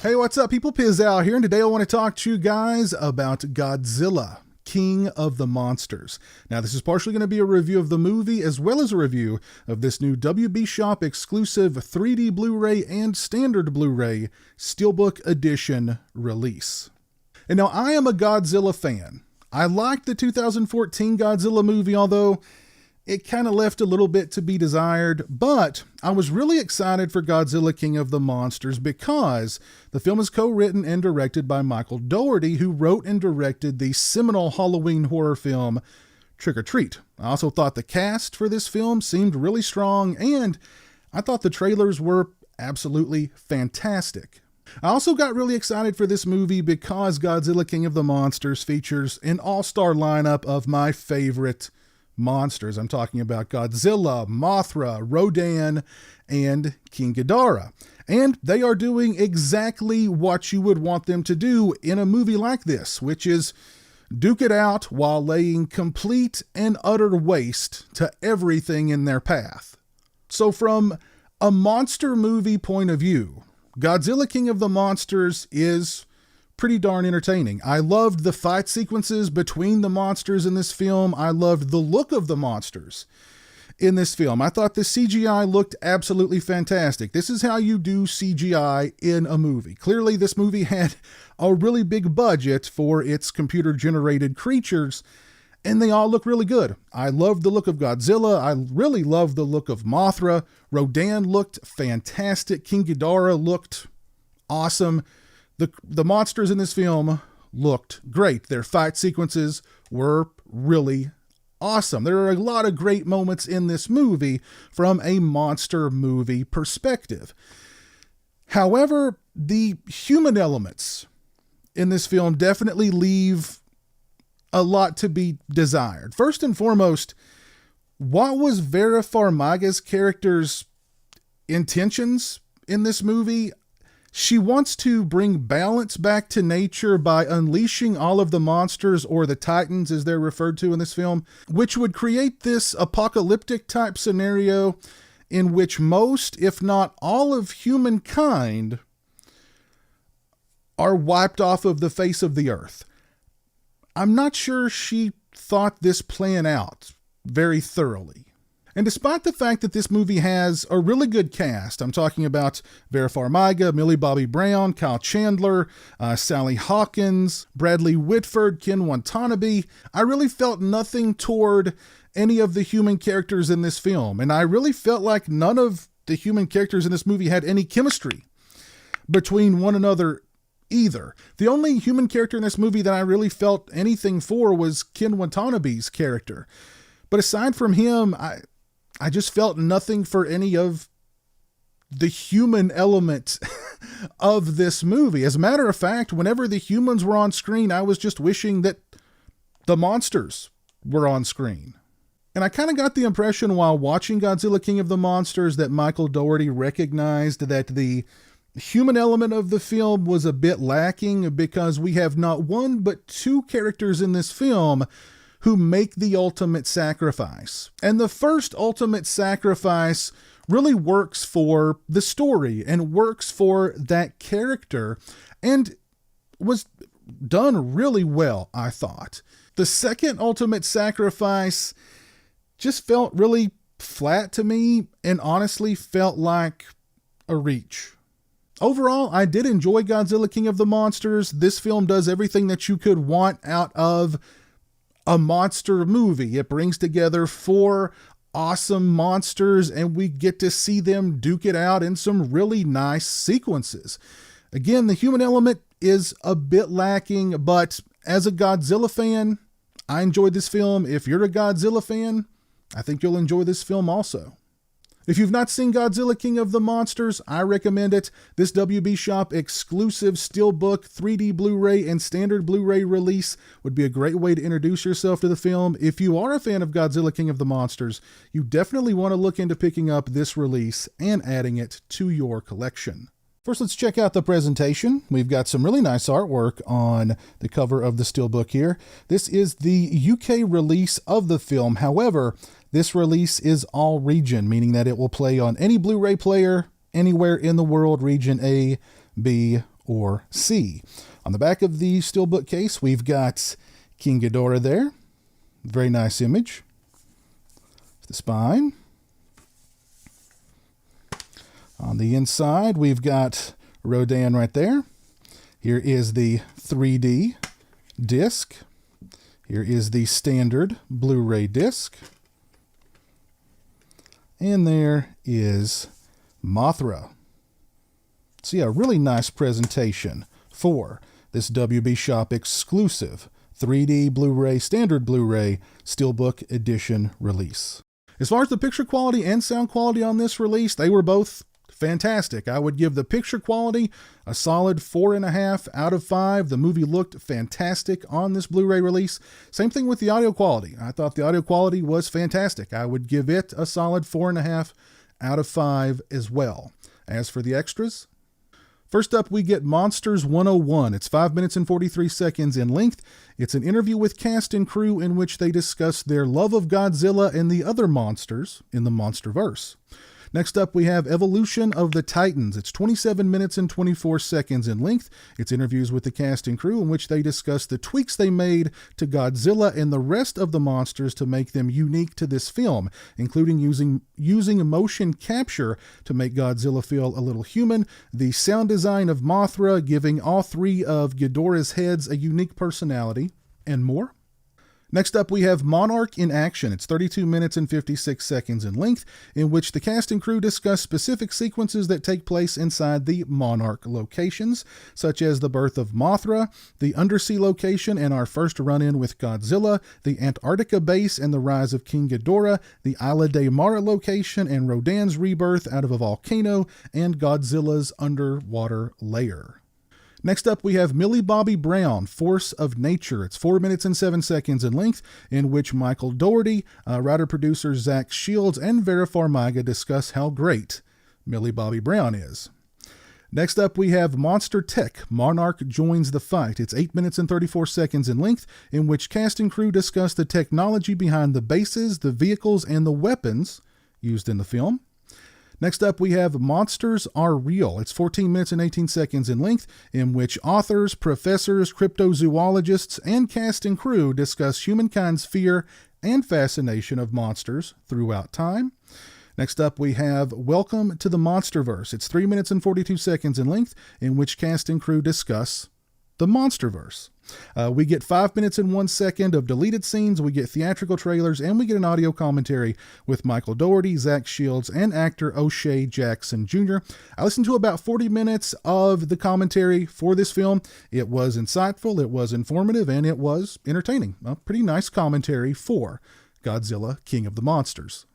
Hey, what's up, people? Pizzal here, and today I want to talk to you guys about Godzilla, King of the Monsters. Now, this is partially going to be a review of the movie, as well as a review of this new WB Shop exclusive 3D Blu-ray and standard Blu-ray Steelbook Edition release. And now, I am a Godzilla fan. I liked the 2014 Godzilla movie, although it kind of left a little bit to be desired, but I was really excited for Godzilla King of the Monsters because the film is co-written and directed by Michael Dougherty, who wrote and directed the seminal Halloween horror film Trick or Treat. I also thought the cast for this film seemed really strong, and I thought the trailers were absolutely fantastic. I also got really excited for this movie because Godzilla King of the Monsters features an all-star lineup of my favorite monsters. I'm talking about Godzilla, Mothra, Rodan, and King Ghidorah. And they are doing exactly what you would want them to do in a movie like this, which is duke it out while laying complete and utter waste to everything in their path. So from a monster movie point of view, Godzilla King of the Monsters is pretty darn entertaining. I loved the fight sequences between the monsters in this film. I loved the look of the monsters in this film. I thought the CGI looked absolutely fantastic. This is how you do CGI in a movie. Clearly, this movie had a really big budget for its computer-generated creatures, and they all look really good. I loved the look of Godzilla. I really loved the look of Mothra. Rodan looked fantastic. King Ghidorah looked awesome. The monsters in this film looked great. Their fight sequences were really awesome. There are a lot of great moments in this movie from a monster movie perspective. However, the human elements in this film definitely leave a lot to be desired. First and foremost, what was Vera Farmiga's character's intentions in this movie? She wants to bring balance back to nature by unleashing all of the monsters, or the Titans as they're referred to in this film, which would create this apocalyptic type scenario in which most, if not all of humankind are wiped off of the face of the earth. I'm not sure she thought this plan out very thoroughly. And despite the fact that this movie has a really good cast, I'm talking about Vera Farmiga, Millie Bobby Brown, Kyle Chandler, Sally Hawkins, Bradley Whitford, Ken Watanabe, I really felt nothing toward any of the human characters in this film. And I really felt like none of the human characters in this movie had any chemistry between one another either. The only human character in this movie that I really felt anything for was Ken Watanabe's character. But aside from him, I just felt nothing for any of the human element of this movie. As a matter of fact, whenever the humans were on screen, I was just wishing that the monsters were on screen. And I kind of got the impression while watching Godzilla King of the Monsters that Michael Dougherty recognized that the human element of the film was a bit lacking, because we have not one but two characters in this film who make the ultimate sacrifice. And the first ultimate sacrifice really works for the story and works for that character and was done really well, I thought. The second ultimate sacrifice just felt really flat to me and honestly felt like a reach. Overall, I did enjoy Godzilla King of the Monsters. This film does everything that you could want out of a monster movie. It brings together four awesome monsters, and we get to see them duke it out in some really nice sequences. Again, the human element is a bit lacking, but as a Godzilla fan, I enjoyed this film. If you're a Godzilla fan, I think you'll enjoy this film also. If you've not seen Godzilla King of the Monsters, I recommend it. This WB Shop exclusive Steelbook 3D Blu-ray and standard Blu-ray release would be a great way to introduce yourself to the film. If you are a fan of Godzilla King of the Monsters, you definitely want to look into picking up this release and adding it to your collection. First, let's check out the presentation. We've got some really nice artwork on the cover of the Steelbook here. This is the UK release of the film. However, this release is all region, meaning that it will play on any Blu-ray player anywhere in the world, region A, B, or C. On the back of the Steelbook case, we've got King Ghidorah there. Very nice image. The spine. On the inside, we've got Rodan right there. Here is the 3D disc. Here is the standard Blu-ray disc. And there is Mothra. So yeah, really nice presentation for this WB Shop exclusive 3D Blu-ray, standard Blu-ray, Steelbook edition release. As far as the picture quality and sound quality on this release, they were both fantastic. I would give the picture quality a solid 4.5 out of 5. The movie looked fantastic on this Blu-ray release. Same thing with the audio quality. I thought the audio quality was fantastic. I would give it a solid 4.5 out of 5 as well. As for the extras, first up, we get Monsters 101. It's 5 minutes and 43 seconds in length. It's an interview with cast and crew in which they discuss their love of Godzilla and the other monsters in the Monsterverse. Next up, we have Evolution of the Titans. It's 27 minutes and 24 seconds in length. It's interviews with the cast and crew in which they discuss the tweaks they made to Godzilla and the rest of the monsters to make them unique to this film, including using motion capture to make Godzilla feel a little human, the sound design of Mothra giving all three of Ghidorah's heads a unique personality, and more. Next up, we have Monarch in Action. It's 32 minutes and 56 seconds in length, in which the cast and crew discuss specific sequences that take place inside the Monarch locations, such as the birth of Mothra, the undersea location and our first run-in with Godzilla, the Antarctica base and the rise of King Ghidorah, the Isla de Mara location and Rodan's rebirth out of a volcano, and Godzilla's underwater lair. Next up, we have Millie Bobby Brown, Force of Nature. It's 4 minutes and 7 seconds in length, in which Michael Dougherty, writer-producer Zach Shields, and Vera Farmiga discuss how great Millie Bobby Brown is. Next up, we have Monster Tech, Monarch Joins the Fight. It's 8 minutes and 34 seconds in length, in which cast and crew discuss the technology behind the bases, the vehicles, and the weapons used in the film. Next up, we have Monsters Are Real. It's 14 minutes and 18 seconds in length, in which authors, professors, cryptozoologists, and cast and crew discuss humankind's fear and fascination of monsters throughout time. Next up, we have Welcome to the Monsterverse. It's 3 minutes and 42 seconds in length, in which cast and crew discuss the Monsterverse. We get 5 minutes and 1 second of deleted scenes, we get theatrical trailers, and we get an audio commentary with Michael Dougherty, Zach Shields, and actor O'Shea Jackson Jr. I listened to about 40 minutes of the commentary for this film. It was insightful, it was informative, and it was entertaining. A pretty nice commentary for Godzilla, King of the Monsters.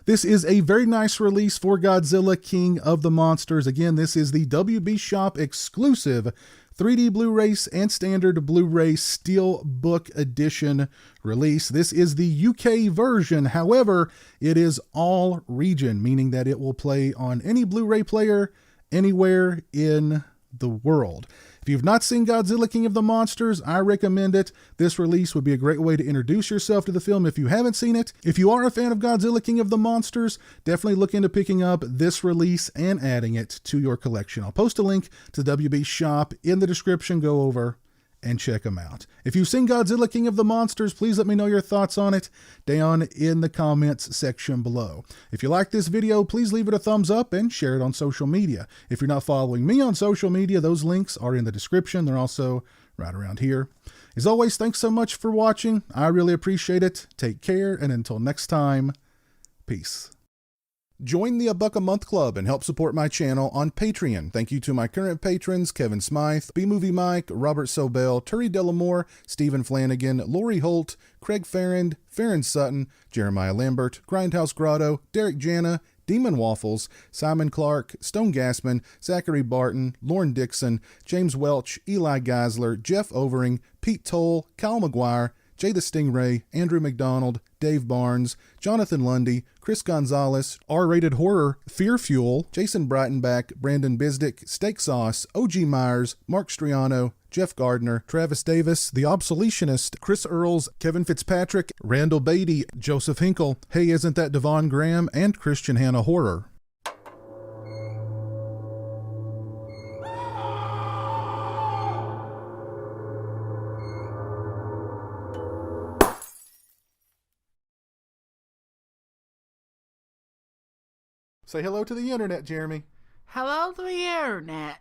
This is a very nice release for Godzilla, King of the Monsters. Again, this is the WB Shop exclusive 3D Blu-ray and standard Blu-ray Steelbook edition release. This is the UK version. However, it is all region, meaning that it will play on any Blu-ray player anywhere in the world. If you've not seen Godzilla King of the Monsters, I recommend it. This release would be a great way to introduce yourself to the film if you haven't seen it. If you are a fan of Godzilla King of the Monsters, definitely look into picking up this release and adding it to your collection. I'll post a link to the WB Shop in the description. Go over and check them out. If you've seen Godzilla King of the Monsters, please let me know your thoughts on it down in the comments section below. If you like this video, please leave it a thumbs up and share it on social media. If you're not following me on social media, those links are in the description. They're also right around here. As always, thanks so much for watching. I really appreciate it. Take care, and until next time, peace. Join the $1 a Month Club and help support my channel on Patreon. Thank you to my current patrons, Kevin Smythe, B-Movie Mike, Robert Sobel, Turi Delamore, Stephen Flanagan, Lori Holt, Craig Farrand, Farron Sutton, Jeremiah Lambert, Grindhouse Grotto, Derek Jana, Demon Waffles, Simon Clark, Stone Gassman, Zachary Barton, Lauren Dixon, James Welch, Eli Geisler, Jeff Overing, Pete Toll, Kyle McGuire, Jay the Stingray, Andrew McDonald, Dave Barnes, Jonathan Lundy, Chris Gonzalez, R-Rated Horror, Fear Fuel, Jason Breitenbach, Brandon Bisdick, Steak Sauce, OG Myers, Mark Striano, Jeff Gardner, Travis Davis, The Obsoletionist, Chris Earls, Kevin Fitzpatrick, Randall Beatty, Joseph Hinkle, Hey Isn't That Devon Graham, and Christian Hannah Horror. Say hello to the internet, Jeremy. Hello to the internet.